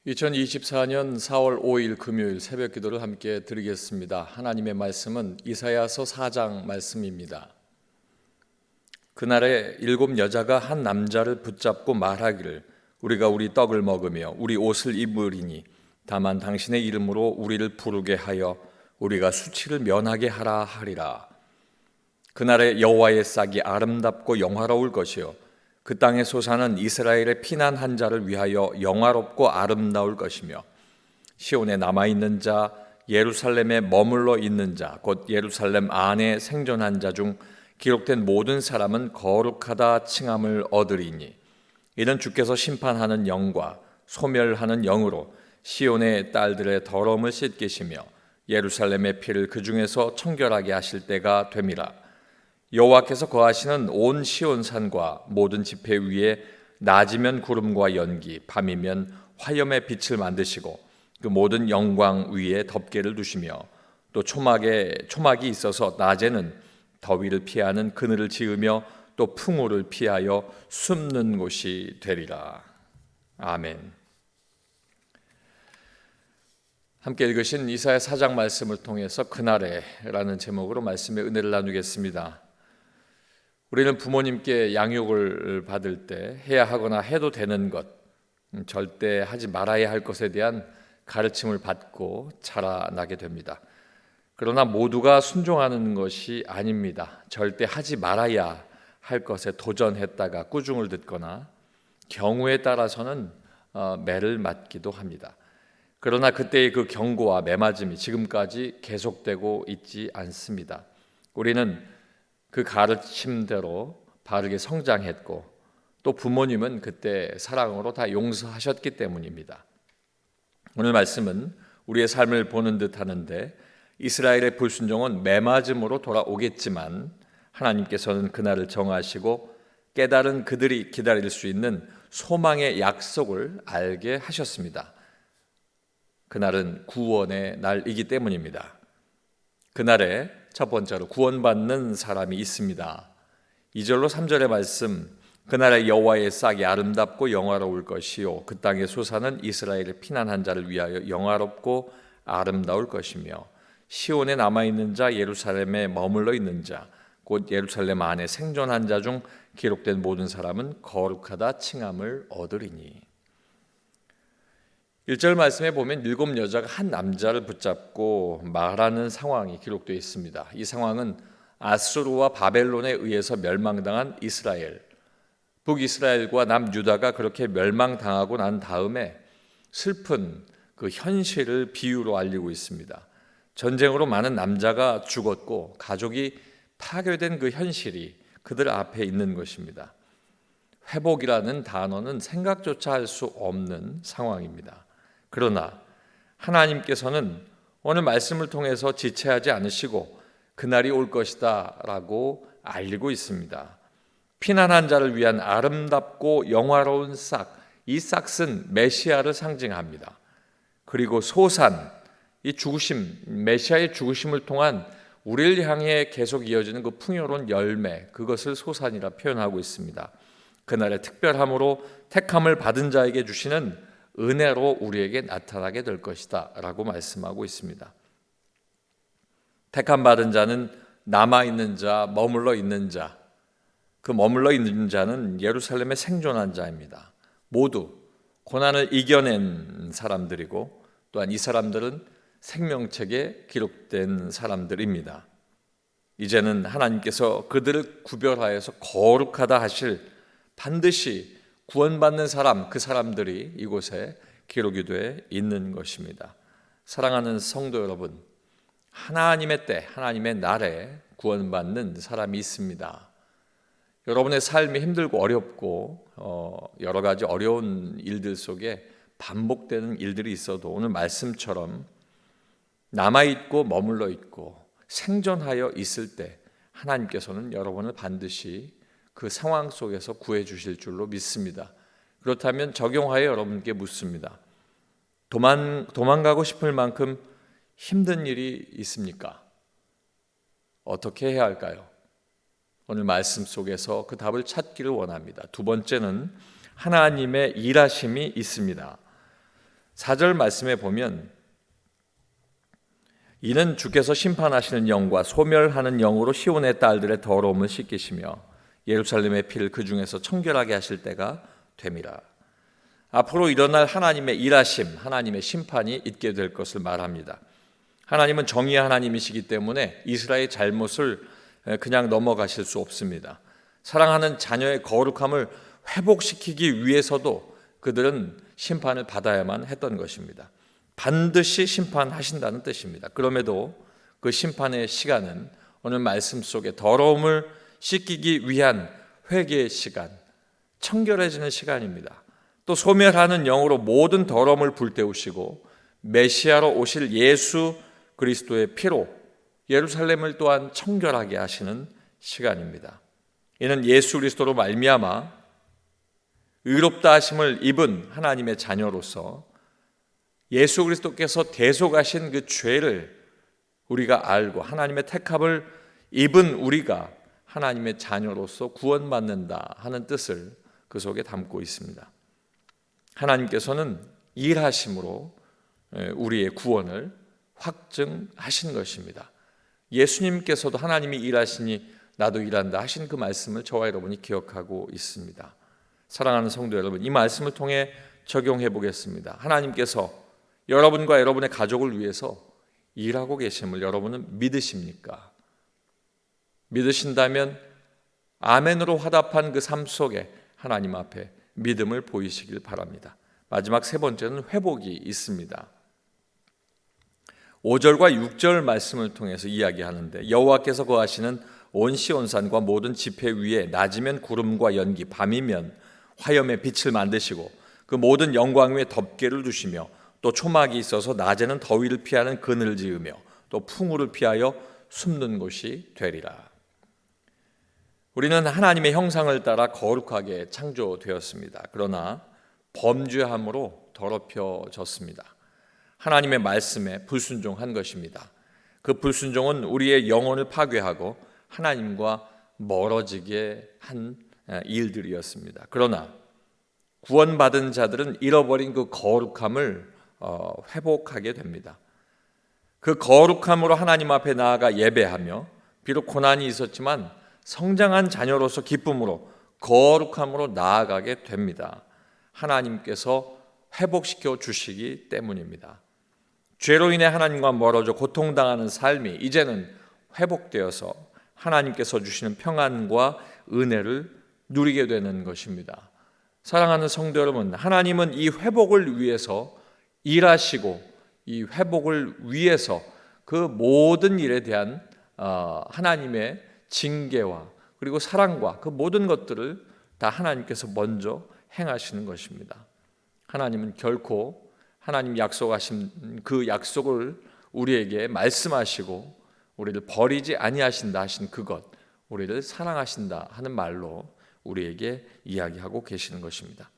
2024년 4월 5일 금요일 새벽 기도를 함께 드리겠습니다. 하나님의 말씀은 이사야서 4장 말씀입니다. 그날에 7 여자가 한 남자를 붙잡고 말하기를 우리가 우리 떡을 먹으며 우리 옷을 입으리니 다만 당신의 이름으로 우리를 부르게 하여 우리가 수치를 면하게 하라 하리라. 그날에 여호와의 싹이 아름답고 영화로울 것이요 그 땅의 소산은 이스라엘의 피난한 자를 위하여 영화롭고 아름다울 것이며 시온에 남아있는 자 예루살렘에 머물러 있는 자 곧 예루살렘 안에 생존한 자 중 기록된 모든 사람은 거룩하다 칭함을 얻으리니 이는 주께서 심판하는 영과 소멸하는 영으로 시온의 딸들의 더러움을 씻기시며 예루살렘의 피를 그 중에서 청결하게 하실 때가 됨이라. 여호와께서 거하시는 온 시온산과 모든 지폐 위에 낮이면 구름과 연기, 밤이면 화염의 빛을 만드시고 그 모든 영광 위에 덮개를 두시며 또 초막이 있어서 낮에는 더위를 피하는 그늘을 지으며 또 풍우를 피하여 숨는 곳이 되리라. 아멘. 함께 읽으신 이사야 4장 말씀을 통해서 그날에라는 제목으로 말씀의 은혜를 나누겠습니다. 우리는 부모님께 양육을 받을 때 해야 하거나 해도 되는 것, 절대 하지 말아야 할 것에 대한 가르침을 받고 자라나게 됩니다. 그러나 모두가 순종하는 것이 아닙니다. 절대 하지 말아야 할 것에 도전했다가 꾸중을 듣거나 경우에 따라서는 매를 맞기도 합니다. 그러나 그때의 그 경고와 매맞음이 지금까지 계속되고 있지 않습니다. 우리는 그 가르침대로 바르게 성장했고 또 부모님은 그때 사랑으로 다 용서하셨기 때문입니다. 오늘 말씀은 우리의 삶을 보는 듯 하는데 이스라엘의 불순종은 매맞음으로 돌아오겠지만 하나님께서는 그날을 정하시고 깨달은 그들이 기다릴 수 있는 소망의 약속을 알게 하셨습니다. 그날은 구원의 날이기 때문입니다. 그날에 첫 번째로 구원받는 사람이 있습니다. 2절로 3절의 말씀, 그날에 여호와의 싹이 아름답고 영화로울 것이요 그 땅의 소산은 이스라엘의 피난한 자를 위하여 영화롭고 아름다울 것이며 시온에 남아있는 자 예루살렘에 머물러 있는 자 곧 예루살렘 안에 생존한 자 중 기록된 모든 사람은 거룩하다 칭함을 얻으리니. 1절 말씀에 보면 7 여자가 한 남자를 붙잡고 말하는 상황이 기록되어 있습니다. 이 상황은 아수르와 바벨론에 의해서 멸망당한 이스라엘, 북이스라엘과 남유다가 그렇게 멸망당하고 난 다음에 슬픈 그 현실을 비유로 알리고 있습니다. 전쟁으로 많은 남자가 죽었고 가족이 파괴된 그 현실이 그들 앞에 있는 것입니다. 회복이라는 단어는 생각조차 할 수 없는 상황입니다. 그러나 하나님께서는 오늘 말씀을 통해서 지체하지 않으시고 그날이 올 것이다 라고 알리고 있습니다. 피난한 자를 위한 아름답고 영화로운 싹, 이 싹은 메시아를 상징합니다. 그리고 소산, 이 죽으심, 메시아의 죽으심을 통한 우리를 향해 계속 이어지는 그 풍요로운 열매, 그것을 소산이라 표현하고 있습니다. 그날의 특별함으로 택함을 받은 자에게 주시는 은혜로 우리에게 나타나게 될 것이다 라고 말씀하고 있습니다. 택함 받은 자는 남아있는 자, 머물러 있는 자, 그 머물러 있는 자는 예루살렘에 생존한 자입니다. 모두 고난을 이겨낸 사람들이고 또한 이 사람들은 생명책에 기록된 사람들입니다. 이제는 하나님께서 그들을 구별하여서 거룩하다 하실 반드시 구원받는 사람, 그 사람들이 이곳에 기록이 돼 있는 것입니다. 사랑하는 성도 여러분, 하나님의 때, 하나님의 날에 구원받는 사람이 있습니다. 여러분의 삶이 힘들고 어렵고 여러 가지 어려운 일들 속에 반복되는 일들이 있어도 오늘 말씀처럼 남아있고 머물러 있고 생존하여 있을 때 하나님께서는 여러분을 반드시 그 상황 속에서 구해 주실 줄로 믿습니다. 그렇다면 적용하여 여러분께 묻습니다. 도망가고 싶을 만큼 힘든 일이 있습니까? 어떻게 해야 할까요? 오늘 말씀 속에서 그 답을 찾기를 원합니다. 두 번째는 하나님의 일하심이 있습니다. 4절 말씀에 보면 이는 주께서 심판하시는 영과 소멸하는 영으로 시온의 딸들의 더러움을 씻기시며 예루살렘의 피를 그 중에서 청결하게 하실 때가 됨이라. 앞으로 일어날 하나님의 일하심, 하나님의 심판이 있게 될 것을 말합니다. 하나님은 정의의 하나님이시기 때문에 이스라엘의 잘못을 그냥 넘어가실 수 없습니다. 사랑하는 자녀의 거룩함을 회복시키기 위해서도 그들은 심판을 받아야만 했던 것입니다. 반드시 심판하신다는 뜻입니다. 그럼에도 그 심판의 시간은 오늘 말씀 속에 더러움을 씻기기 위한 회개의 시간, 청결해지는 시간입니다. 또 소멸하는 영으로 모든 더러움을 불태우시고 메시아로 오실 예수 그리스도의 피로 예루살렘을 또한 청결하게 하시는 시간입니다. 이는 예수 그리스도로 말미암아 의롭다 하심을 입은 하나님의 자녀로서 예수 그리스도께서 대속하신 그 죄를 우리가 알고 하나님의 택함을 입은 우리가 하나님의 자녀로서 구원받는다 하는 뜻을 그 속에 담고 있습니다. 하나님께서는 일하심으로 우리의 구원을 확증하신 것입니다. 예수님께서도 하나님이 일하시니 나도 일한다 하신 그 말씀을 저와 여러분이 기억하고 있습니다. 사랑하는 성도 여러분, 이 말씀을 통해 적용해 보겠습니다. 하나님께서 여러분과 여러분의 가족을 위해서 일하고 계심을 여러분은 믿으십니까? 믿으신다면 아멘으로 화답한 그 삶 속에 하나님 앞에 믿음을 보이시길 바랍니다. 마지막 세 번째는 회복이 있습니다. 5절과 6절 말씀을 통해서 이야기하는데 여호와께서 거하시는 온 시온산과 모든 지폐 위에 낮이면 구름과 연기, 밤이면 화염의 빛을 만드시고 그 모든 영광 위에 덮개를 두시며 또 초막이 있어서 낮에는 더위를 피하는 그늘을 지으며 또 풍우를 피하여 숨는 곳이 되리라. 우리는 하나님의 형상을 따라 거룩하게 창조되었습니다. 그러나 범죄함으로 더럽혀졌습니다. 하나님의 말씀에 불순종한 것입니다. 그 불순종은 우리의 영혼을 파괴하고 하나님과 멀어지게 한 일들이었습니다. 그러나 구원받은 자들은 잃어버린 그 거룩함을 회복하게 됩니다. 그 거룩함으로 하나님 앞에 나아가 예배하며 비록 고난이 있었지만 성장한 자녀로서 기쁨으로 거룩함으로 나아가게 됩니다. 하나님께서 회복시켜 주시기 때문입니다. 죄로 인해 하나님과 멀어져 고통당하는 삶이 이제는 회복되어서 하나님께서 주시는 평안과 은혜를 누리게 되는 것입니다. 사랑하는 성도 여러분, 하나님은 이 회복을 위해서 일하시고 이 회복을 위해서 그 모든 일에 대한 하나님의 징계와 그리고 사랑과 그 모든 것들을 다 하나님께서 먼저 행하시는 것입니다. 하나님은 결코 하나님 약속하신 그 약속을 우리에게 말씀하시고 우리를 버리지 아니하신다 하신 그것, 우리를 사랑하신다 하는 말로 우리에게 이야기하고 계시는 것입니다.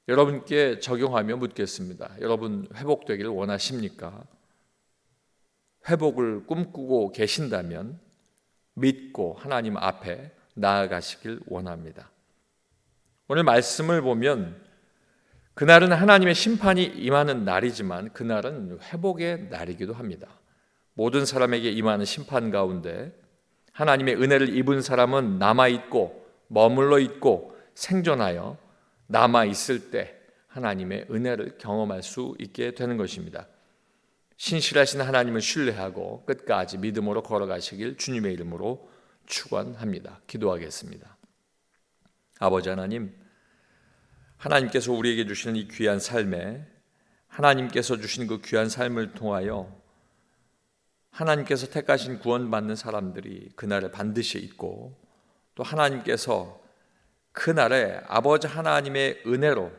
여러분께 적용하며 묻겠습니다. 여러분 회복되기를 원하십니까? 회복을 꿈꾸고 계신다면 믿고 하나님 앞에 나아가시길 원합니다. 오늘 말씀을 보면 그날은 하나님의 심판이 임하는 날이지만 그날은 회복의 날이기도 합니다. 모든 사람에게 임하는 심판 가운데 하나님의 은혜를 입은 사람은 남아있고 머물러 있고 생존하여 남아있을 때 하나님의 은혜를 경험할 수 있게 되는 것입니다. 신실하신 하나님을 신뢰하고 끝까지 믿음으로 걸어가시길 주님의 이름으로 축원합니다. 기도하겠습니다. 아버지 하나님, 하나님께서 우리에게 주시는 이 귀한 삶에 하나님께서 주신 그 귀한 삶을 통하여 하나님께서 택하신 구원받는 사람들이 그날에 반드시 있고 또 하나님께서 그날에 아버지 하나님의 은혜로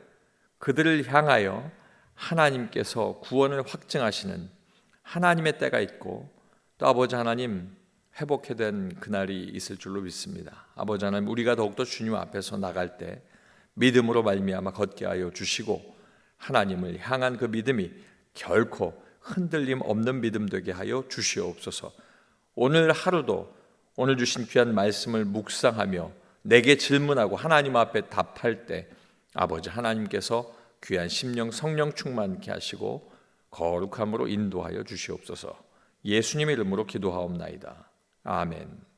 그들을 향하여 하나님께서 구원을 확증하시는 하나님의 때가 있고 또 아버지 하나님 회복해 된 그날이 있을 줄로 믿습니다. 아버지 하나님, 우리가 더욱더 주님 앞에서 나갈 때 믿음으로 말미암아 걷게 하여 주시고 하나님을 향한 그 믿음이 결코 흔들림 없는 믿음 되게 하여 주시옵소서. 오늘 하루도 오늘 주신 귀한 말씀을 묵상하며 내게 질문하고 하나님 앞에 답할 때 아버지 하나님께서 귀한 심령 성령 충만케 하시고 거룩함으로 인도하여 주시옵소서. 예수님의 이름으로 기도하옵나이다. 아멘.